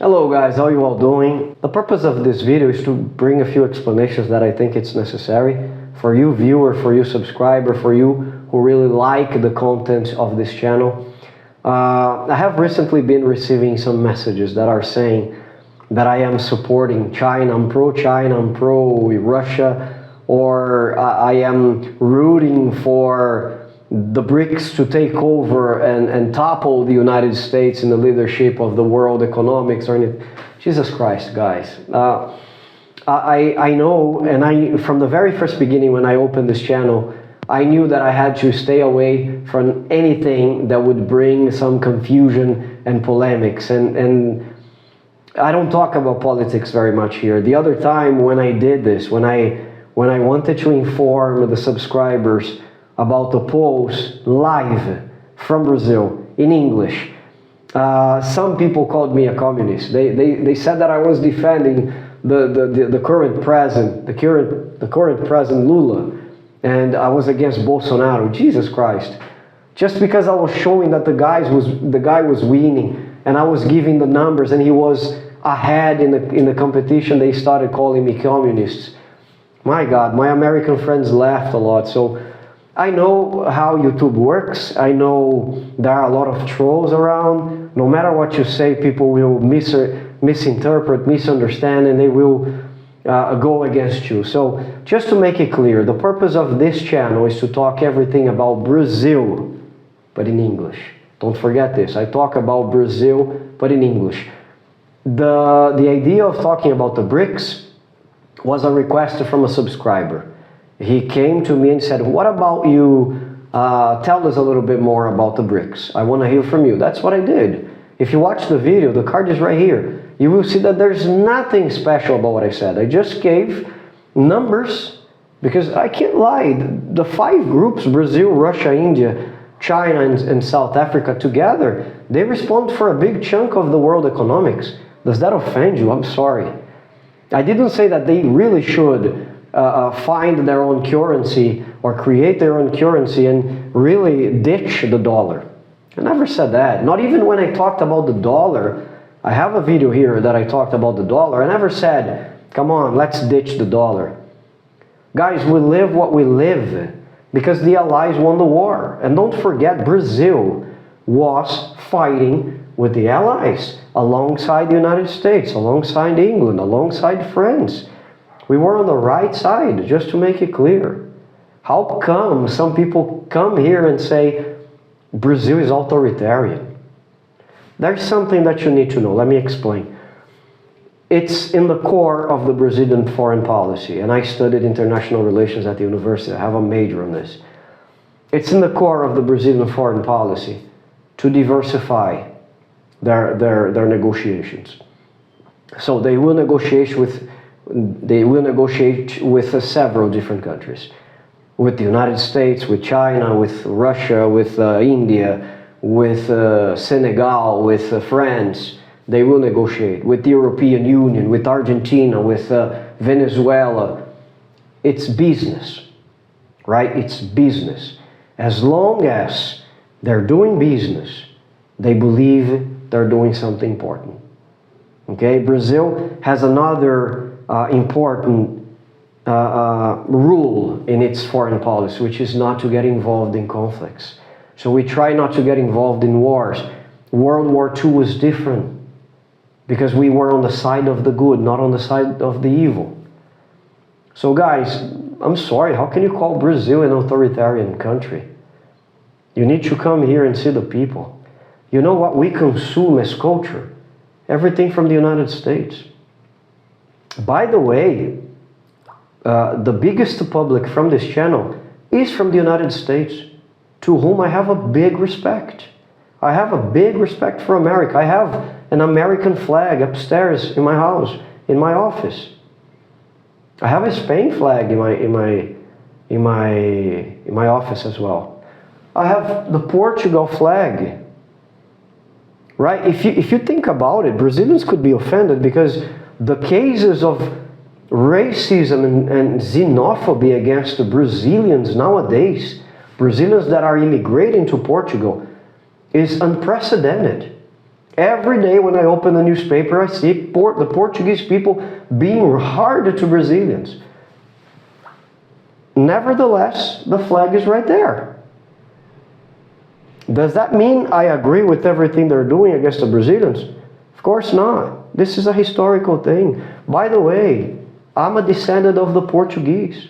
Hello guys, how you all doing? The purpose of this video is to bring a few explanations that I think it's necessary for you viewer, for you subscriber, for you who really like the content of this channel. I have recently been receiving some messages that are saying that I am supporting China, I'm pro-China, I'm pro-Russia, or I am rooting for the BRICS to take over and topple the United States in the leadership of the world economics or anything. Jesus Christ, guys. I know, and from the very first beginning when I opened this channel, I knew that I had to stay away from anything that would bring some confusion and polemics. And I don't talk about politics very much here. The other time when I did this, when I wanted to inform the subscribers about the polls live from Brazil in English, some people called me a communist. They said that I was defending the current president, the current president Lula, and I was against Bolsonaro. Jesus Christ! Just because I was showing that the guy was winning, and I was giving the numbers, and he was ahead in the competition, they started calling me communists. My God, my American friends laughed a lot. So I know how YouTube works. I know there are a lot of trolls around. No matter what you say, people will misinterpret, misunderstand, and they will go against you. So just to make it clear, the purpose of this channel is to talk everything about Brazil, but in English. Don't forget this. I talk about Brazil, but in English. The idea of talking about the BRICS was a request from a subscriber. He came to me and said, what about you tell us a little bit more about the BRICS? I want to hear from you. That's what I did. If you watch the video, the card is right here. You will see that there's nothing special about what I said. I just gave numbers because I can't lie. The 5 groups, Brazil, Russia, India, China, and South Africa together, they respond for a big chunk of the world economics. Does that offend you? I'm sorry. I didn't say that they really should find their own currency or create their own currency and really ditch the dollar. I never said that. Not even when I talked about the dollar. I have a video here that I talked about the dollar. I never said, come on, let's ditch the dollar. Guys, we live what we live because the Allies won the war. And don't forget, Brazil was fighting with the Allies alongside the United States, alongside England, alongside France. We were on the right side, just to make it clear. How come some people come here and say Brazil is authoritarian? There's something that you need to know. Let me explain. It's in the core of the Brazilian foreign policy, and I studied international relations at the university. I have a major in this. It's in the core of the Brazilian foreign policy to diversify their negotiations. So they will negotiate with several different countries, with the United States, with China, with Russia, with India, with Senegal, with France. They will negotiate with the European Union, with Argentina, with Venezuela. It's business, right? It's business. As long as they're doing business, they believe they're doing something important. Okay, Brazil has another important rule in its foreign policy, which is not to get involved in conflicts. So we try not to get involved in wars. World War II was different because we were on the side of the good, not on the side of the evil. So guys, I'm sorry, how can you call Brazil an authoritarian country? You need to come here and see the people. You know what we consume as culture? Everything from the United States. By the way, the biggest public from this channel is from the United States, to whom I have a big respect. I have a big respect for America. I have an American flag upstairs in my house, in my office. I have a Spain flag in my office as well. I have the Portugal flag. Right? If you think about it, Brazilians could be offended because the cases of racism and xenophobia against the Brazilians nowadays, Brazilians that are immigrating to Portugal, is unprecedented. Every day when I open the newspaper, I see the Portuguese people being hard to Brazilians. Nevertheless, the flag is right there. Does that mean I agree with everything they're doing against the Brazilians? Of course not. This is a historical thing. By the way, I'm a descendant of the Portuguese.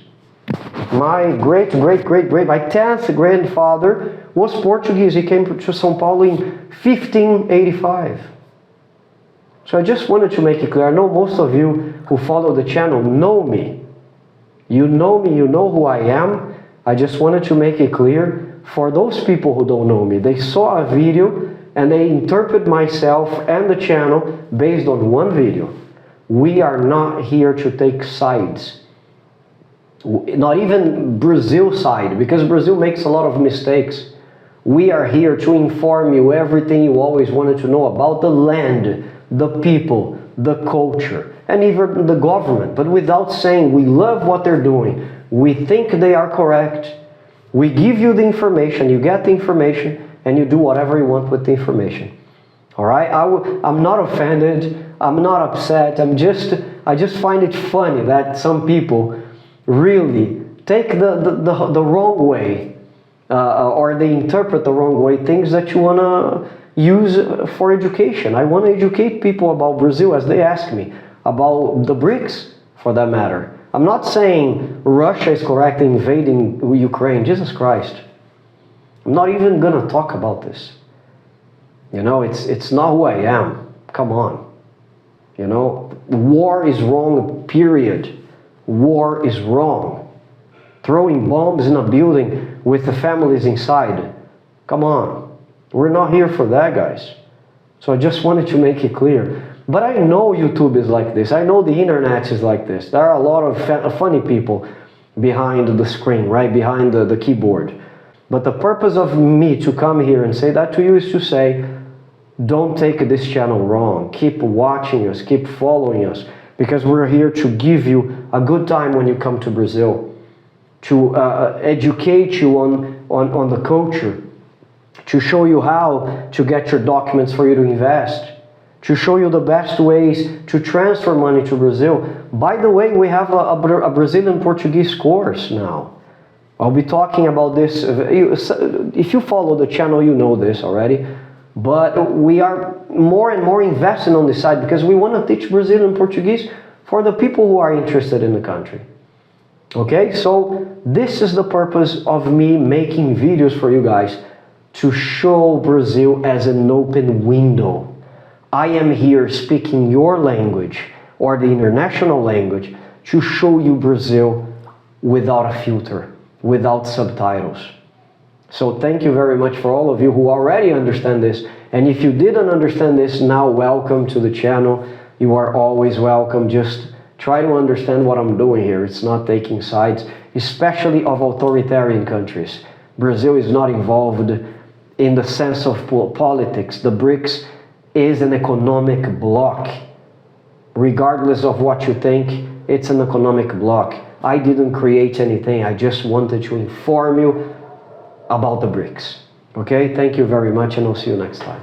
My my 10th grandfather was Portuguese. He came to São Paulo in 1585. So I just wanted to make it clear. I know most of you who follow the channel know me. You know me, you know who I am. I just wanted to make it clear for those people who don't know me. They saw a video and they interpret myself and the channel based on one video. We are not here to take sides. Not even Brazil side, because Brazil makes a lot of mistakes. We are here to inform you everything you always wanted to know about the land, the people, the culture, and even the government, but without saying we love what they're doing, we think they are correct. We give you the information, you get the information, and you do whatever you want with the information. All right? I'm not offended, I'm not upset, I just find it funny that some people really take the wrong way, or they interpret the wrong way things that you want to use for education. I want to educate people about Brazil as they ask me, about the BRICS for that matter. I'm not saying Russia is correct in invading Ukraine. Jesus Christ. I'm not even going to talk about this. You know, it's not who I am. Come on. You know, war is wrong, period. War is wrong. Throwing bombs in a building with the families inside. Come on. We're not here for that, guys. So I just wanted to make it clear. But I know YouTube is like this. I know the internet is like this. There are a lot of funny people behind the screen, right? Behind the keyboard. But the purpose of me to come here and say that to you is to say, don't take this channel wrong. Keep watching us, keep following us, because we're here to give you a good time when you come to Brazil, to educate you on the culture, to show you how to get your documents for you to invest, to show you the best ways to transfer money to Brazil. By the way, we have a Brazilian Portuguese course now. I'll be talking about this. If you follow the channel, you know this already. But we are more and more investing on this side because we want to teach Brazilian Portuguese for the people who are interested in the country. Okay, so this is the purpose of me making videos for you guys, to show Brazil as an open window. I am here speaking your language or the international language to show you Brazil without a filter, without subtitles. So thank you very much for all of you who already understand this. And if you didn't understand this, now welcome to the channel. You are always welcome. Just try to understand what I'm doing here. It's not taking sides, especially of authoritarian countries. Brazil is not involved in the sense of politics. The BRICS is an economic bloc. Regardless of what you think, it's an economic bloc. I didn't create anything. I just wanted to inform you about the BRICS. Okay, thank you very much, and I'll see you next time.